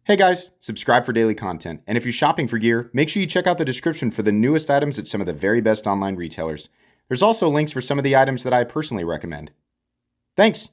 Hey guys, subscribe for daily content, and if you're shopping for gear, make sure you check out the description for the newest items at some of the very best online retailers. There's also links for some of the items that I personally recommend. Thanks!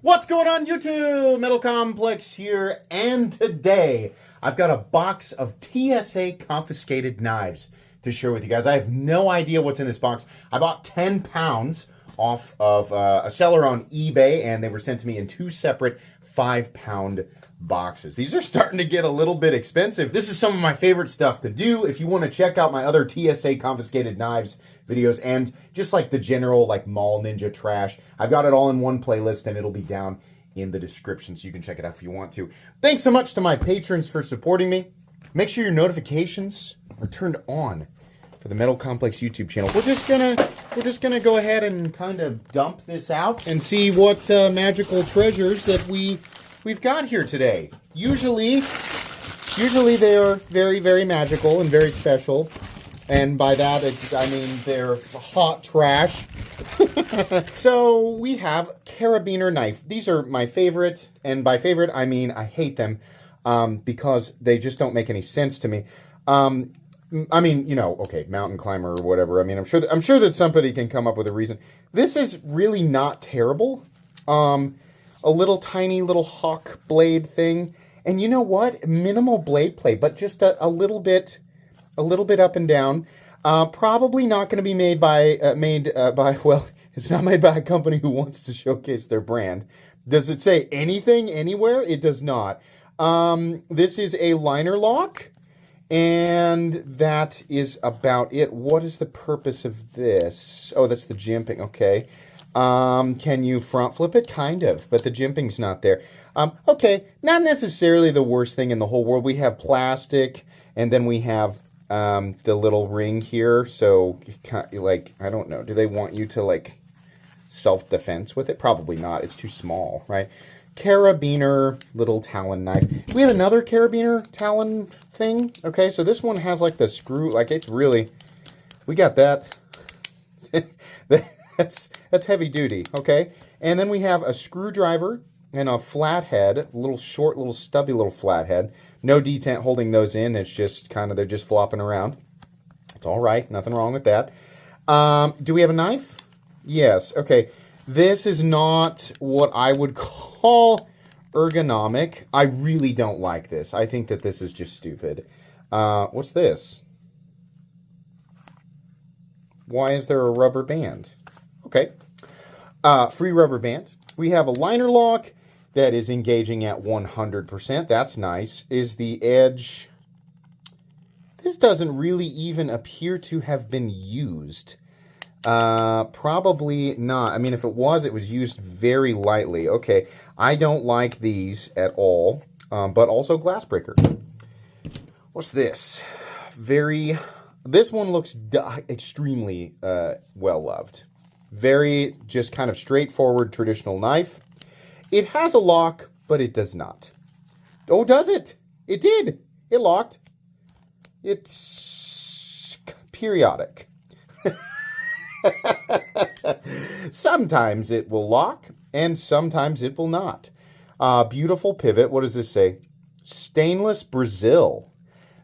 What's going on YouTube? Metal Complex here, and today I've got a box of TSA Confiscated knives to share with you guys. I have no idea what's in this box. I bought 10 pounds off of a seller on eBay, and they were sent to me in two separate 5-pound boxes. These are starting to get a little bit expensive. This is some of my favorite stuff to do. If you want to check out my other TSA Confiscated Knives videos and just like the general like mall ninja trash, I've got it all in one playlist and it'll be down in the description so you can check it out if you want to. Thanks so much to my patrons for supporting me. Make sure your notifications are turned on for the Metal Complex YouTube channel. We're just gonna go ahead and kind of dump this out and see what magical treasures that we've got here today. Usually they are very, very magical and very special, and by that I mean they're hot trash. So we have Carabiner knife. These are my favorite, and by favorite I mean I hate them because they just don't make any sense to me. I mean, you know, okay, mountain climber or whatever. I mean, I'm sure that somebody can come up with a reason. This is really not terrible. A little tiny little hawk blade thing, and you know what? Minimal blade play, but just a little bit up and down. Probably not going to be made by well, it's not made by a company who wants to showcase their brand. Does it say anything anywhere? It does not. This is a liner lock. And that is about it. What is the purpose of this? Oh, that's the jimping. Okay. Can you front flip it? Kind of, but the jimping's not there. Okay, not necessarily the worst thing in the whole world. We have plastic, and then we have the little ring here. So, like, I don't know. Do they want you to, like, self-defense with it? Probably not. It's too small, right? Carabiner little talon knife. We have another carabiner talon thing. Okay, so this one has like the screw, like it's really, we got that. that's heavy duty. Okay, and then we have a screwdriver and a flathead, little short, little stubby little flathead. No detent holding those in. It's just kind of, they're just flopping around. It's all right, nothing wrong with that. Do we have a knife? Yes. Okay. This is not what I would call ergonomic. I really don't like this. I think that this is just stupid. What's this? Why is there a rubber band? Okay. Free rubber band. We have a liner lock that is engaging at 100%. That's nice. Is the edge... This doesn't really even appear to have been used. Probably not. I mean, if it was used very lightly. Okay, I don't like these at all, but also glass breaker. What's this? This one looks extremely well-loved. Very just kind of straightforward traditional knife. It has a lock, but it does not. Oh, does it? It did. It locked. It's periodic. Sometimes it will lock, and sometimes it will not. Beautiful pivot. What does this say? Stainless Brazil.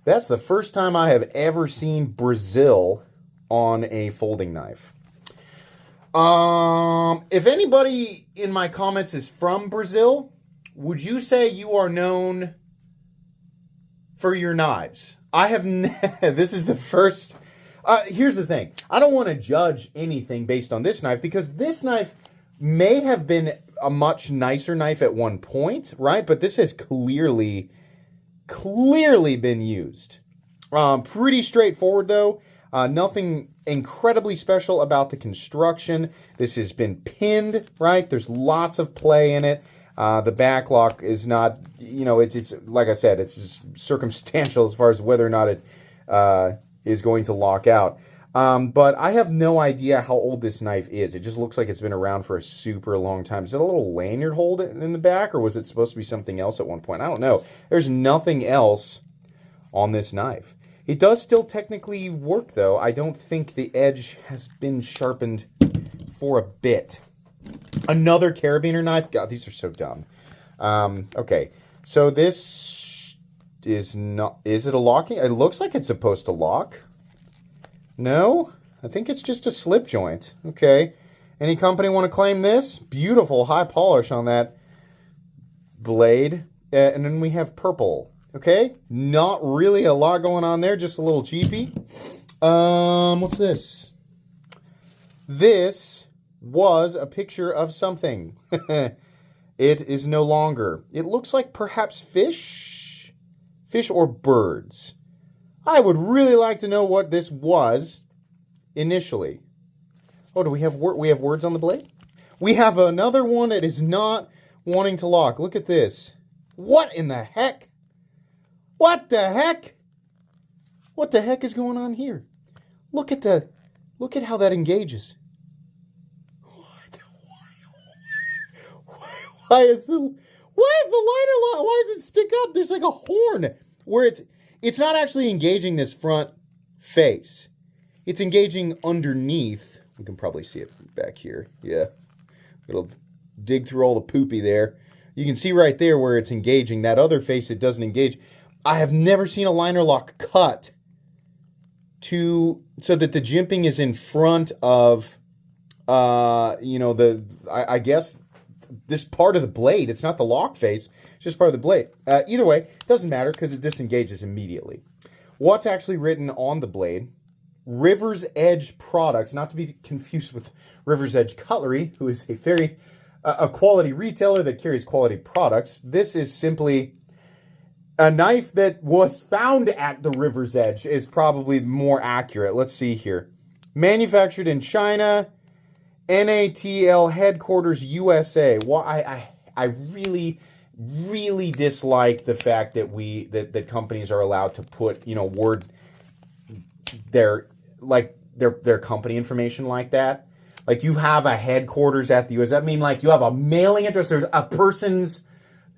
That's the first time I have ever seen Brazil on a folding knife. If anybody in my comments is from Brazil, would you say you are known for your knives? I have this is the first... here's the thing. I don't want to judge anything based on this knife because this knife may have been a much nicer knife at one point, right? But this has clearly been used. Pretty straightforward though. Nothing incredibly special about the construction. This has been pinned, right? There's lots of play in it. The back lock is not, you know, it's like I said, it's just circumstantial as far as whether or not it is going to lock out. But I have no idea how old this knife is. It just looks like it's been around for a super long time. Is it a little lanyard hold in the back, or was it supposed to be something else at one point? I don't know. There's nothing else on this knife. It does still technically work, though. I don't think the edge has been sharpened for a bit. Another carabiner knife. God, these are so dumb. Okay, so this is not... Is it a locking? It looks like it's supposed to lock. No? I think it's just a slip joint. Okay. Any company want to claim this? Beautiful high polish on that blade. And then we have purple. Okay. Not really a lot going on there. Just a little cheapy. What's this? This was a picture of something. It is no longer. It looks like perhaps fish? Fish or birds. I would really like to know what this was initially. Oh, do we have words on the blade? We have another one that is not wanting to lock. Look at this. What in the heck? What the heck? What the heck is going on here? Look at how that engages. Why is the liner lock? Why does it stick up? There's like a horn where it's not actually engaging this front face. It's engaging underneath. We can probably see it back here. Yeah. It'll dig through all the poopy there. You can see right there where it's engaging. That other face, it doesn't engage. I have never seen a liner lock cut so that the jimping is in front of, I guess, this part of the blade. It's not the lock face. It's just part of the blade. Either way, it doesn't matter because it disengages immediately. What's actually written on the blade? River's Edge Products, not to be confused with River's Edge Cutlery, who is a quality retailer that carries quality products. This is simply a knife that was found at the River's Edge is probably more accurate. Let's see here. Manufactured in China, NATL headquarters USA. Well, I really, really dislike the fact that that companies are allowed to put, their company information like that. Like you have a headquarters at the US. That mean like you have a mailing address. There's a person's,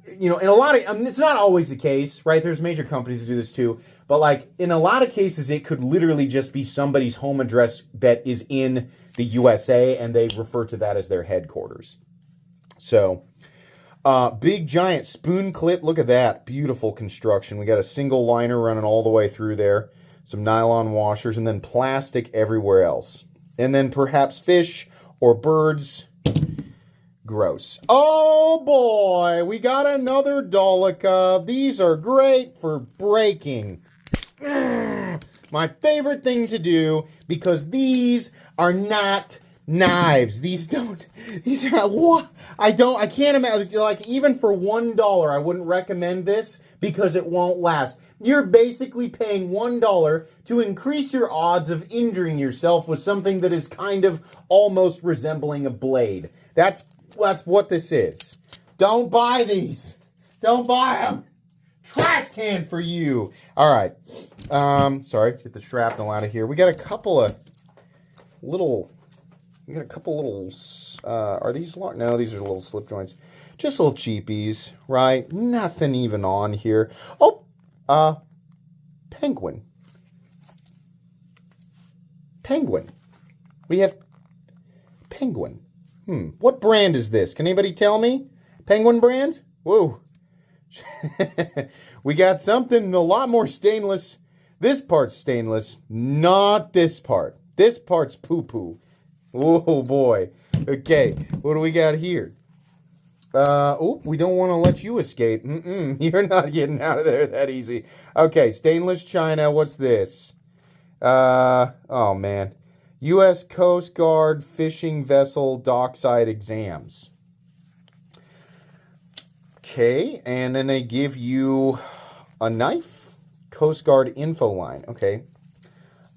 in a lot of, it's not always the case, right? There's major companies that do this too. But like in a lot of cases, it could literally just be somebody's home address that is in the USA and they refer to that as their headquarters. So, big giant spoon clip. Look at that. Beautiful construction. We got a single liner running all the way through there. Some nylon washers, and then plastic everywhere else. And then perhaps fish or birds. Gross. Oh boy, we got another Dolica. These are great for breaking. My favorite thing to do, because these are not knives. These are what? I can't imagine, like even for $1, I wouldn't recommend this because it won't last. You're basically paying $1 to increase your odds of injuring yourself with something that is kind of almost resembling a blade. That's what this is. Don't buy these. Don't buy them. Trash can for you. All right. Sorry, get the shrapnel out of here. We got a couple of little... are these long? No, these are little slip joints. Just little cheapies, right? Nothing even on here. Oh, Penguin. We have Penguin. What brand is this? Can anybody tell me? Penguin brand? Whoa. We got something a lot more stainless. This part's stainless, not this part. This part's poo-poo. Oh boy. Okay, what do we got here? We don't want to let you escape. You're not getting out of there that easy. Okay, stainless china. What's this? Oh man. U.S. Coast Guard fishing vessel dockside exams. Okay, and then they give you a knife. Coast Guard info line. Okay.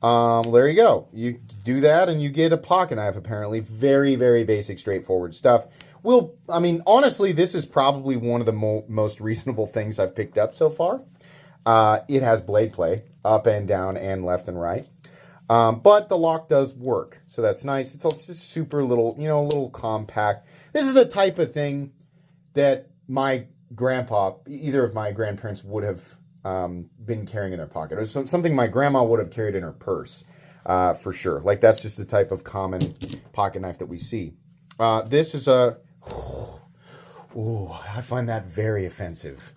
There you go. You do that and you get a pocket knife, apparently. Very, very basic, straightforward stuff. Honestly, this is probably one of the most reasonable things I've picked up so far. It has blade play, up and down and left and right. But the lock does work, so that's nice. It's also super little, a little compact. This is the type of thing that my grandpa, either of my grandparents would have been carrying in their pocket. It was something my grandma would have carried in her purse, for sure. Like, that's just the type of common pocket knife that we see. This is a... Ooh, I find that very offensive.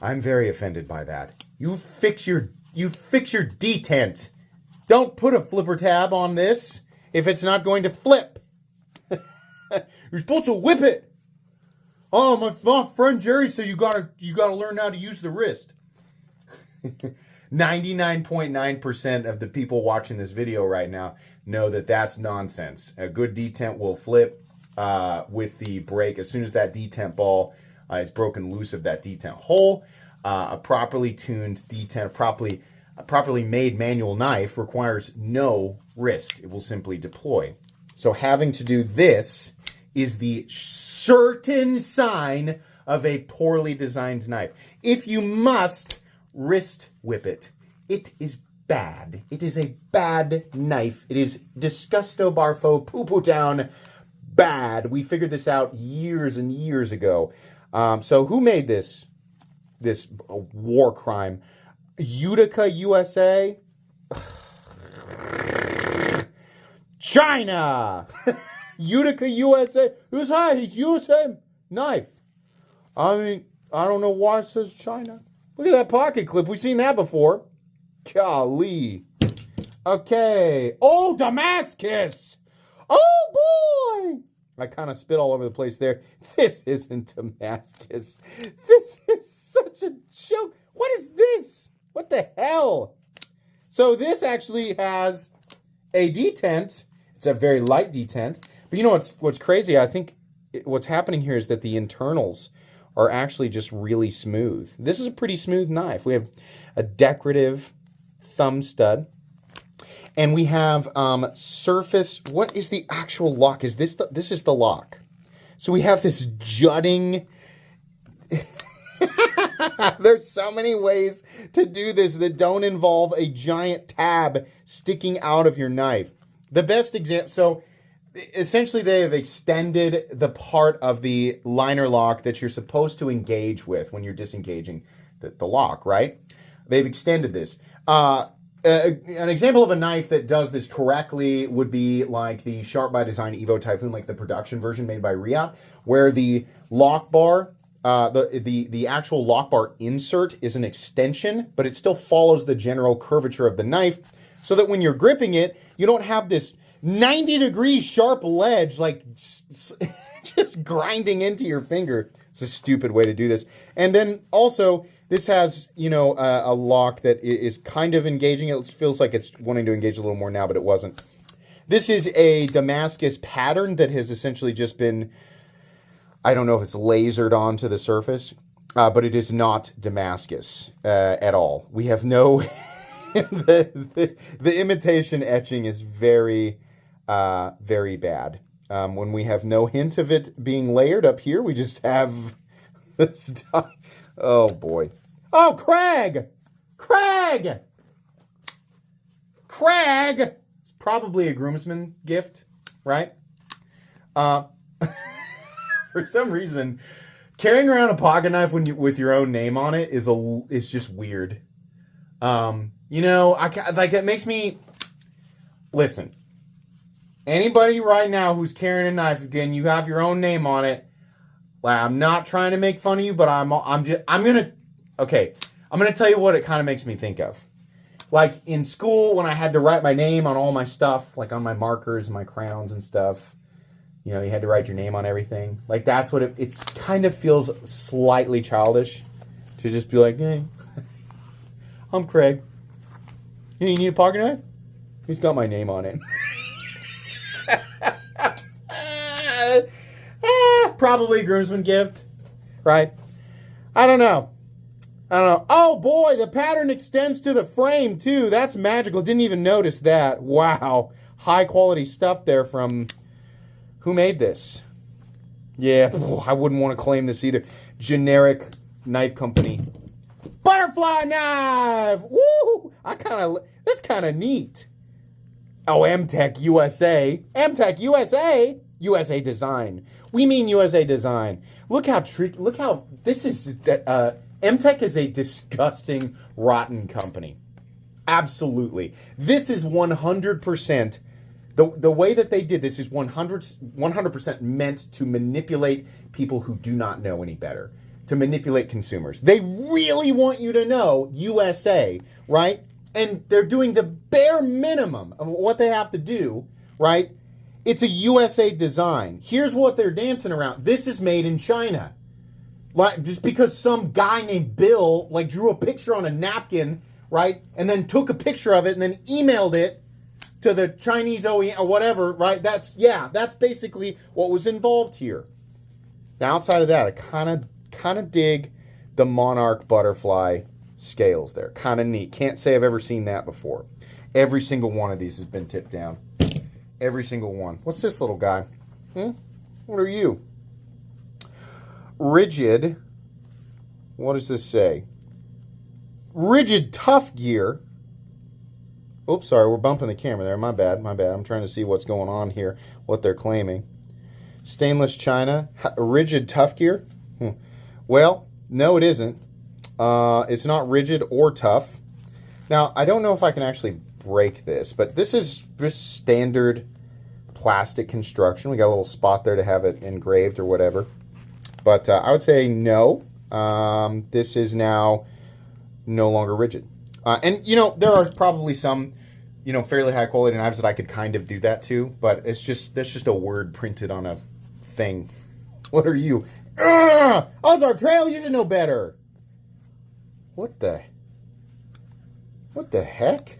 I'm very offended by that. You fix your detent. Don't put a flipper tab on this if it's not going to flip. You're supposed to whip it. Oh, my friend Jerry said you gotta learn how to use the wrist. 99.9% of the people watching this video right now know that that's nonsense. A good detent will flip with the brake as soon as that detent ball is broken loose of that detent hole. A properly tuned detent, a properly made manual knife requires no wrist. It will simply deploy. So having to do this is the certain sign of a poorly designed knife. If you must wrist whip it, it is bad. It is a bad knife. It is disgusto barfo poo-poo town bad. We figured this out years and years ago. So who made this war crime? Utica, USA? China! Utica, USA? Who's high? It's USA knife. I mean, I don't know why it says China. Look at that pocket clip. We've seen that before. Golly. Okay. Oh, Damascus! Oh, boy! I kind of spit all over the place there. This isn't Damascus. This is such a joke. What is this? What the hell? So this actually has a detent. It's a very light detent. But you know what's crazy? I think what's happening here is that the internals are actually just really smooth. This is a pretty smooth knife. We have a decorative thumb stud. And we have surface. What is the actual lock? Is this this is the lock? So we have this jutting. There's so many ways to do this that don't involve a giant tab sticking out of your knife. The best example. So essentially, they have extended the part of the liner lock that you're supposed to engage with when you're disengaging the lock. Right? They've extended this. An example of a knife that does this correctly would be like the Sharp by Design Evo Typhoon, like the production version made by Riyadh, where the lock bar, the actual lock bar insert is an extension, but it still follows the general curvature of the knife, so that when you're gripping it, you don't have this 90-degree sharp ledge like just grinding into your finger. It's a stupid way to do this. And then also, this has, a lock that is kind of engaging. It feels like it's wanting to engage a little more now, but it wasn't. This is a Damascus pattern that has essentially just been, I don't know if it's lasered onto the surface, but it is not Damascus at all. We have no, the imitation etching is very, very bad. When we have no hint of it being layered up here, we just have the stuff. Oh, boy. Oh, Craig! Craig! It's probably a groomsman gift, right? For some reason, carrying around a pocket knife with your own name on it is just weird. It makes me... Listen. Anybody right now who's carrying a knife, again, you have your own name on it. I'm not trying to make fun of you, but I'm gonna tell you what it kind of makes me think of. Like in school, when I had to write my name on all my stuff, like on my markers and my crayons and stuff, you had to write your name on everything. Like that's what it's kind of feels slightly childish to just be like, hey, I'm Craig. You need a pocket knife? He's got my name on it. Probably a groomsman gift, right? I don't know. Oh boy, the pattern extends to the frame too. That's magical. Didn't even notice that. Wow. High quality stuff there from... Who made this? Yeah, I wouldn't want to claim this either. Generic knife company. Butterfly knife! Woo! That's kind of neat. Oh, MTech USA. MTech USA? USA Design. We mean USA Design. Look how this is... MTech is a disgusting, rotten company. Absolutely. This is 100% The way that they did this is 100% meant to manipulate people who do not know any better, to manipulate consumers. They really want you to know USA, right? And they're doing the bare minimum of what they have to do, right? It's a USA design. Here's what they're dancing around. This is made in China. Like, just because some guy named Bill like drew a picture on a napkin, right? And then took a picture of it and then emailed it to the Chinese OEM or whatever, right? That's basically what was involved here. Now, outside of that, I kind of dig the Monarch butterfly scales there. Kind of neat. Can't say I've ever seen that before. Every single one of these has been tipped down. Every single one. What's this little guy? What are you? Rigid. What does this say? Rigid tough gear. Oops, sorry, we're bumping the camera there. My bad. I'm trying to see what's going on here, what they're claiming. Stainless china, rigid tough gear. Well, no, it isn't. It's not rigid or tough. Now, I don't know if I can actually break this, but this is just standard plastic construction. We got a little spot there to have it engraved or whatever. But I would say no. This is now no longer rigid. And, there are probably some, fairly high quality knives that I could kind of do that to, but that's just a word printed on a thing. What are you? Ozark Trail, you should know better. What the heck?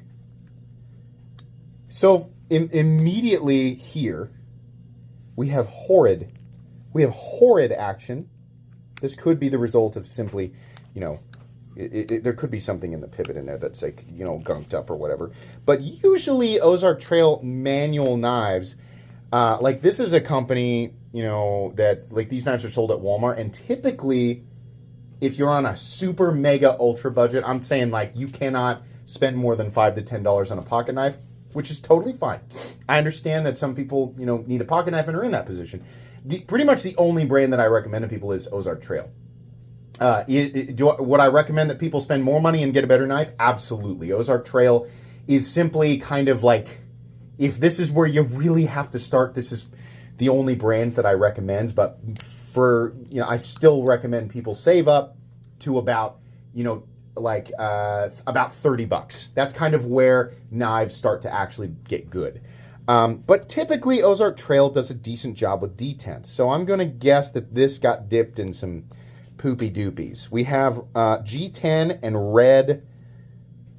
So immediately here, we have horrid action. This could be the result of simply, there could be something in the pivot in there that's like, gunked up or whatever. But usually Ozark Trail manual knives, like this is a company, that like these knives are sold at Walmart, and typically if you're on a super mega ultra budget, I'm saying like you cannot spend more than $5 to $10 on a pocket knife, which is totally fine. I understand that some people, need a pocket knife and are in that position. Pretty much the only brand that I recommend to people is Ozark Trail. Would I recommend that people spend more money and get a better knife? Absolutely. Ozark Trail is simply kind of like, if this is where you really have to start, this is the only brand that I recommend. But for, I still recommend people save up to about, about $30. That's kind of where knives start to actually get good. But typically Ozark Trail does a decent job with detents. So I'm going to guess that this got dipped in some poopy doopies. We have G10 and red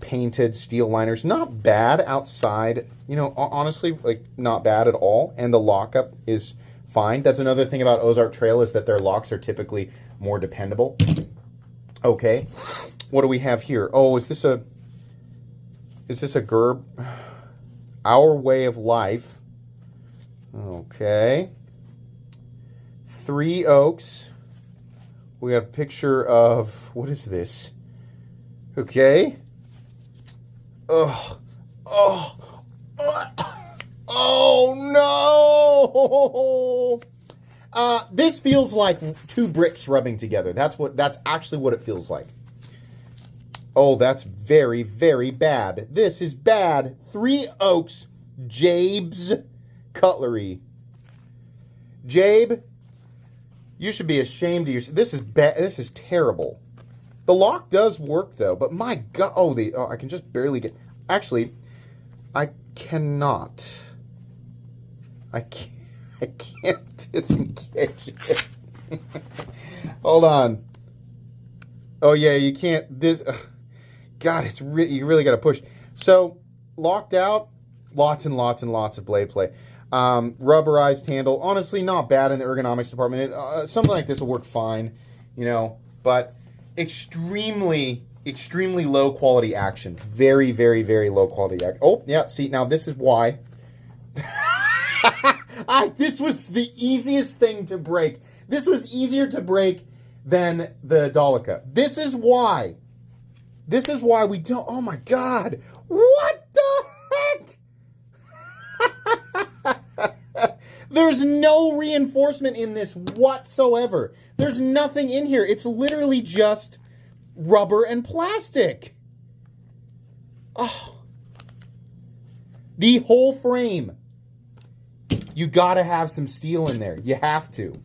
painted steel liners. Not bad outside. Honestly, like not bad at all. And the lockup is fine. That's another thing about Ozark Trail is that their locks are typically more dependable. Okay. What do we have here? Oh, is this a Gerb? Our Way of Life. Okay. 3 Oaks. We got a picture of, what is this? Okay. Oh no! This feels like 2 bricks rubbing together. That's actually what it feels like. Oh, that's very, very bad. This is bad. 3 Oaks, Jabe's Cutlery. Jabe, you should be ashamed of yourself. This is bad. This is terrible. The lock does work though, but my God, I can just barely get. Actually, I cannot. I can't disengage it. Hold on. Oh yeah, you can't. God, you really got to push. So, locked out, lots and lots and lots of blade play. Rubberized handle, honestly, not bad in the ergonomics department. Something like this will work fine, but extremely, extremely low quality action. Very, very, very low quality action. Oh, yeah, see, now this is why. This was the easiest thing to break. This was easier to break than the Dolica. This is why we don't. Oh my God. What the heck? There's no reinforcement in this whatsoever. There's nothing in here. It's literally just rubber and plastic. Oh. The whole frame You gotta have some steel in there. You have to.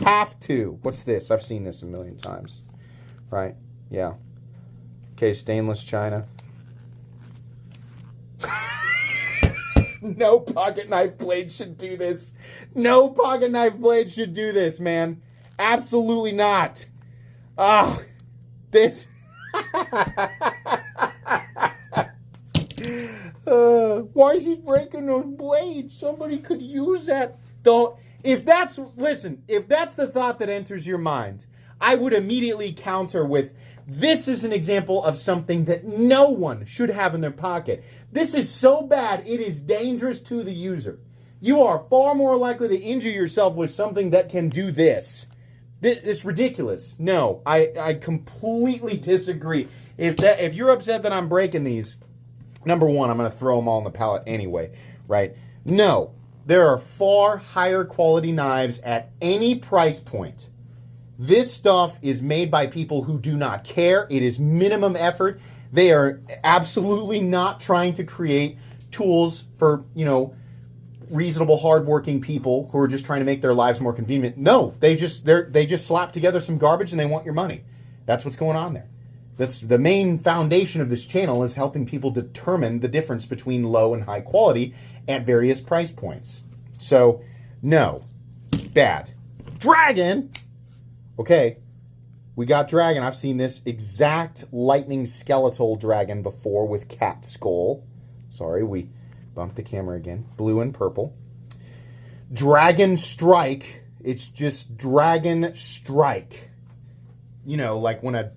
Have to. What's this? I've seen this a million times. Right? Yeah. Okay, stainless china. No pocket knife blade should do this. No pocket knife blade should do this, man. Absolutely not. Ah, this. Why is he breaking those blades? Somebody could use that. If that's the thought that enters your mind, I would immediately counter with, this is an example of something that no one should have in their pocket. This is so bad, it is dangerous to the user. You are far more likely to injure yourself with something that can do this. It's ridiculous. No, I completely disagree. If you're upset that I'm breaking these, number one, I'm going to throw them all on the pallet anyway, right? No, there are far higher quality knives at any price point. This stuff is made by people who do not care. It is minimum effort. They are absolutely not trying to create tools for, reasonable, hardworking people who are just trying to make their lives more convenient. No, they just slap together some garbage and they want your money. That's what's going on there. That's the main foundation of this channel, is helping people determine the difference between low and high quality at various price points. So, no, bad. Dragon. Okay, we got dragon. I've seen this exact lightning skeletal dragon before with cat skull. Sorry, we bumped the camera again. Blue and purple. Dragon strike. It's just dragon strike. Like when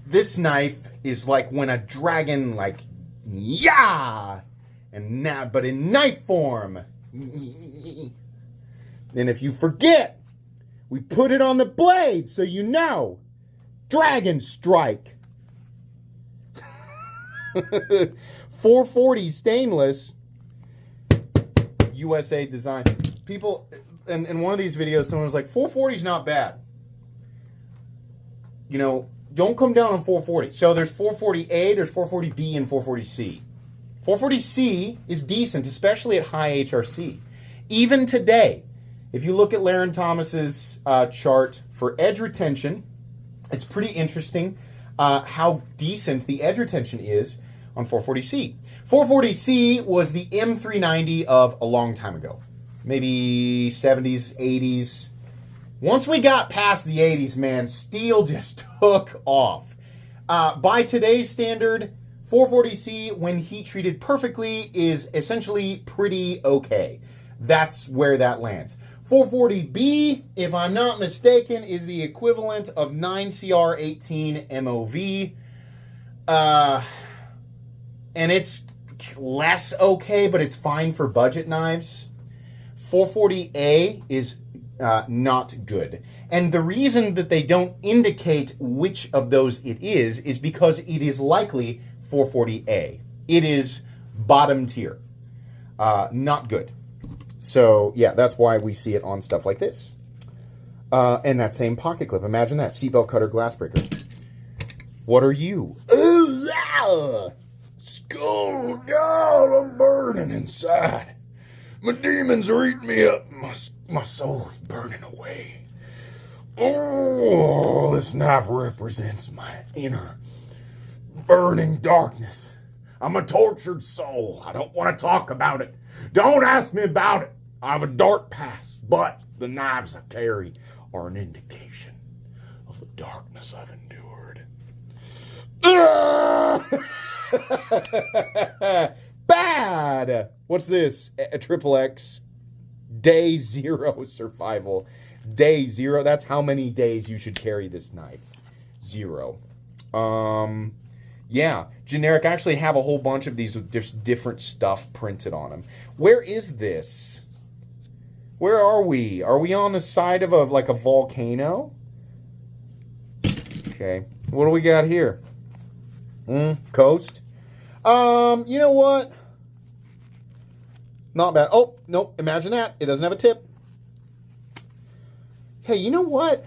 this knife is like when a dragon, yeah! And now, but in knife form. And if you forget, we put it on the blade so you know. Dragon strike. 440 stainless. USA design. People, in one of these videos, someone was like, 440 is not bad. Don't come down on 440. So there's 440A, there's 440B, and 440C. 440C is decent, especially at high HRC. Even today, if you look at Laren Thomas's chart for edge retention, it's pretty interesting how decent the edge retention is on 440C. 440C was the M390 of a long time ago, maybe 70s, 80s. Once we got past the 80s, man, steel just took off. By today's standard, 440C, when heat treated perfectly, is essentially pretty okay. That's where that lands. 440B, if I'm not mistaken, is the equivalent of 9CR18 MOV. And it's less okay, but it's fine for budget knives. 440A is not good. And the reason that they don't indicate which of those it is because it is likely 440A. It is bottom tier. Not good. So, yeah, that's why we see it on stuff like this. And that same pocket clip. Imagine that. Seatbelt cutter, glass breaker. What are you? Ooh, yeah! Skull, God, I'm burning inside. My demons are eating me up. My soul is burning away. Oh, this knife represents my inner burning darkness. I'm a tortured soul. I don't want to talk about it. Don't ask me about it. I have a dark past, but the knives I carry are an indication of the darkness I've endured. Bad! What's this? A triple X. Day 0 survival. Day 0. That's how many days you should carry this knife. 0. Yeah, generic. I actually have a whole bunch of these with just different stuff printed on them. Where is this? Where are we? Are we on the side of a volcano? Okay. What do we got here? Coast. You know what? Not bad. Oh, nope. Imagine that. It doesn't have a tip. Hey, you know what?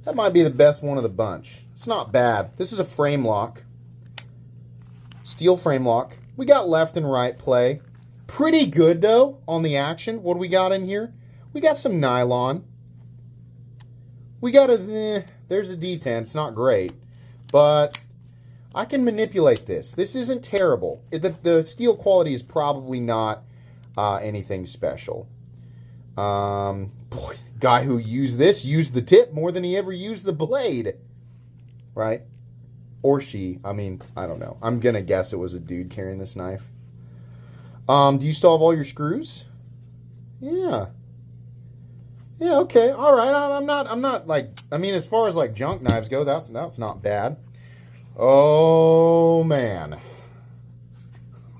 That might be the best one of the bunch. It's not bad. This is a frame lock. Steel frame lock. We got left and right play. Pretty good, though, on the action. What do we got in here? We got some nylon. We got there's a D10. It's not great, but I can manipulate this. This isn't terrible. The steel quality is probably not anything special. Boy, guy who used the tip more than he ever used the blade, right? Or she. I mean, I don't know. I'm gonna guess it was a dude carrying this knife. Do you still have all your screws? Yeah. Yeah, okay. All right. I'm not like, I mean, as far as like junk knives go, that's not bad. Oh, man.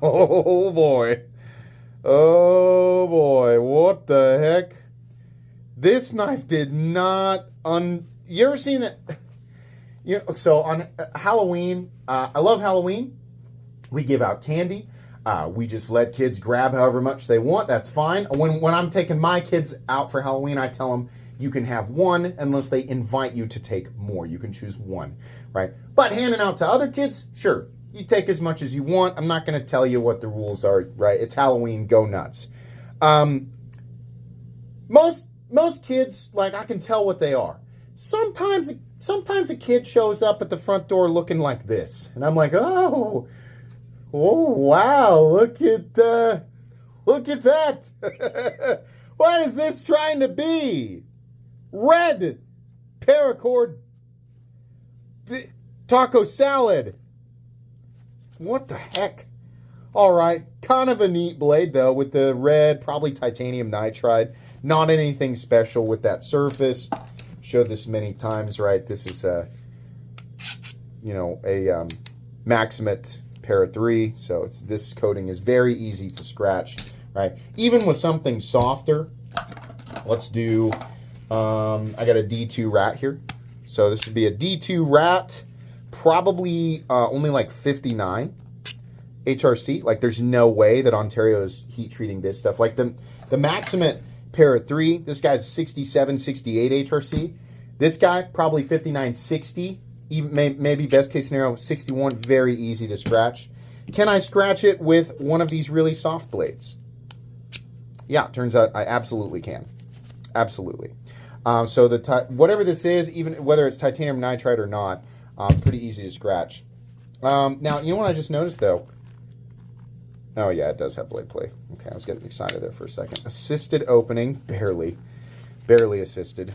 Oh, boy. Oh, boy. What the heck? This knife did not you ever seen that? So on Halloween, I love Halloween. We give out candy. We just let kids grab however much they want. That's fine. When I'm taking my kids out for Halloween, I tell them you can have one unless they invite you to take more. You can choose one, right? But handing out to other kids, sure. You take as much as you want. I'm not going to tell you what the rules are, right? It's Halloween. Go nuts. Most kids, like, I can tell what they are. Sometimes a kid shows up at the front door looking like this, and I'm like, oh wow! Look at that! What is this trying to be? Red paracord taco salad. What the heck? All right, kind of a neat blade though, with the red, probably titanium nitride. Not anything special with that surface. Showed this many times, right? This is a Maximate Para 3, so this coating is very easy to scratch, right? Even with something softer, let's do, I got a D2 rat here. So this would be a D2 rat, probably only like 59 HRC. Like there's no way that Ontario is heat treating this stuff. Like the Maximate Para 3, this guy's 67, 68 HRC. This guy, probably 59, 60. Even maybe best case scenario 61. Very easy to scratch. Can I scratch it with one of these really soft blades? Yeah, turns out I absolutely can. Absolutely. So whatever this is, even whether it's titanium nitride or not, pretty easy to scratch. Now, you know what I just noticed though? Oh yeah, it does have blade play. Okay, I was getting excited there for a second. Assisted opening, barely assisted.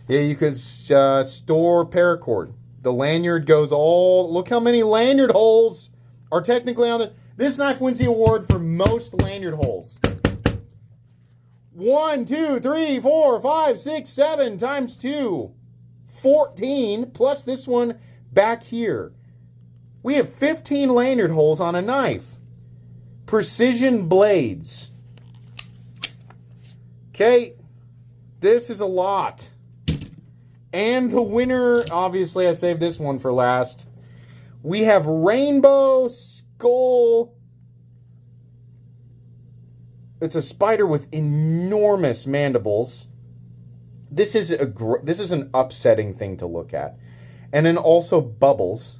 Yeah, you could store paracord. The lanyard goes all... Look how many lanyard holes are technically on the... This knife wins the award for most lanyard holes. 1, 2, 3, 4, 5, 6, 7 times 2. 14, plus this one back here. We have 15 lanyard holes on a knife. Precision blades. Okay, this is a lot. And the winner, obviously I saved this one for last. We have Rainbow Skull. It's a spider with enormous mandibles. This is an upsetting thing to look at. And then also bubbles.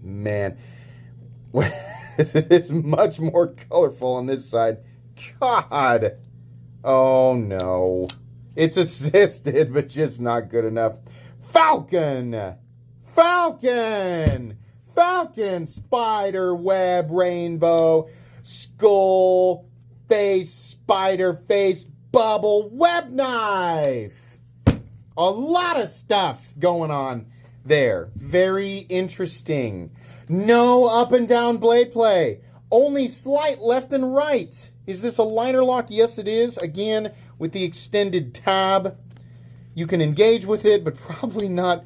Man. It's much more colorful on this side. God. Oh no. It's assisted, but just not good enough. Falcon! Falcon! Falcon! Spider web rainbow skull face spider face bubble web knife. A lot of stuff going on there. Very interesting. No up and down blade play. Only slight left and right. Is this a liner lock? Yes, it is. Again, with the extended tab. You can engage with it, but probably not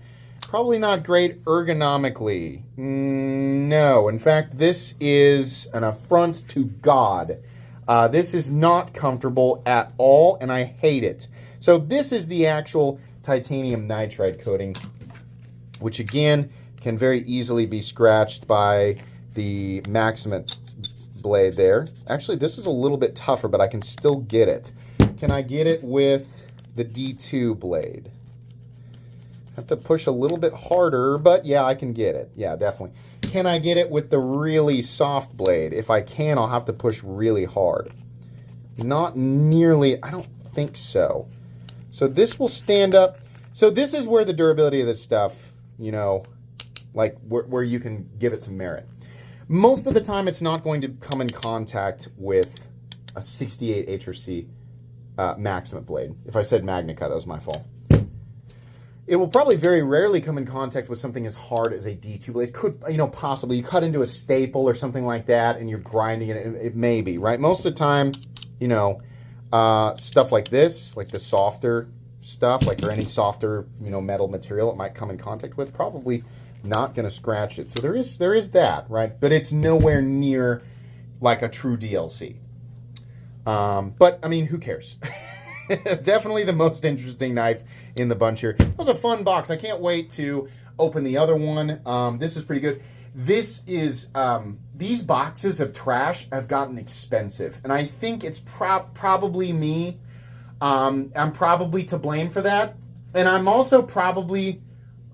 great ergonomically. No. In fact, this is an affront to God. This is not comfortable at all, and I hate it. So this is the actual titanium nitride coating, which again can very easily be scratched by the Maximate blade there. Actually, this is a little bit tougher, but I can still get it. Can I get it with the D2 blade? Have to push a little bit harder, but yeah, I can get it. Yeah, definitely. Can I get it with the really soft blade? If I can, I'll have to push really hard. Not nearly, I don't think so. So this will stand up. So this is where the durability of this stuff, you know, like where you can give it some merit. Most of the time, it's not going to come in contact with a 68 HRC Maximum blade. If I said Magnica, that was my fault. It will probably very rarely come in contact with something as hard as a D2 blade. It could, you know, possibly. You cut into a staple or something like that, and you're grinding it. It may be, right? Most of the time, you know, stuff like this, like the softer stuff, like or any softer, you know, metal material it might come in contact with, probably not going to scratch it. So there is that, right? But it's nowhere near like a true DLC. But I mean, who cares? Definitely the most interesting knife in the bunch here. That was a fun box. I can't wait to open the other one. This is pretty good. This is, these boxes of trash have gotten expensive. And I think it's probably me. I'm probably to blame for that. And I'm also probably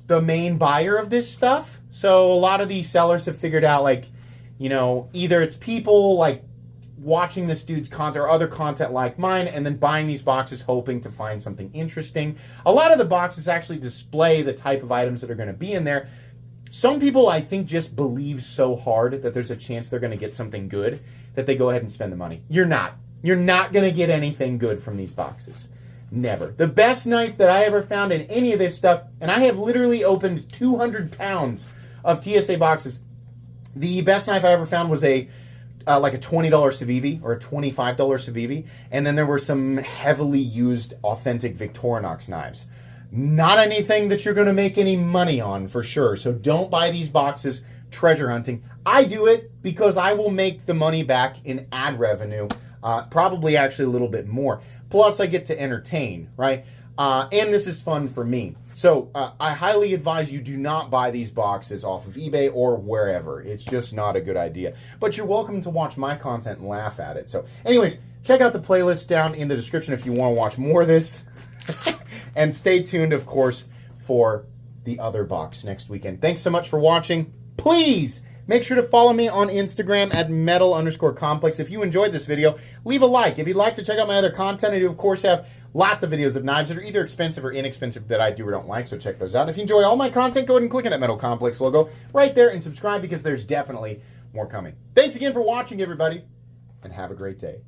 the main buyer of this stuff. So a lot of these sellers have figured out, like, you know, either it's people like watching this dude's content or other content like mine and then buying these boxes hoping to find something interesting. A lot of the boxes actually display the type of items that are going to be in there. Some people, I think, just believe so hard that there's a chance they're going to get something good that they go ahead and spend the money. You're not. You're not going to get anything good from these boxes. Never. The best knife that I ever found in any of this stuff, and I have literally opened 200 pounds of TSA boxes. The best knife I ever found was like a $20 Civivi or a $25 Civivi, and then there were some heavily used authentic Victorinox knives. Not anything that you're going to make any money on for sure, so don't buy these boxes treasure hunting. I do it because I will make the money back in ad revenue, probably actually a little bit more. Plus I get to entertain, right? And this is fun for me. So I highly advise you do not buy these boxes off of eBay or wherever. It's just not a good idea. But you're welcome to watch my content and laugh at it. So anyways, check out the playlist down in the description if you want to watch more of this. And stay tuned, of course, for the other box next weekend. Thanks so much for watching. Please make sure to follow me on Instagram at metal_complex. If you enjoyed this video, leave a like. If you'd like to check out my other content, I do, of course, have lots of videos of knives that are either expensive or inexpensive that I do or don't like, so check those out. If you enjoy all my content, go ahead and click on that Metal Complex logo right there and subscribe because there's definitely more coming. Thanks again for watching, everybody, and have a great day.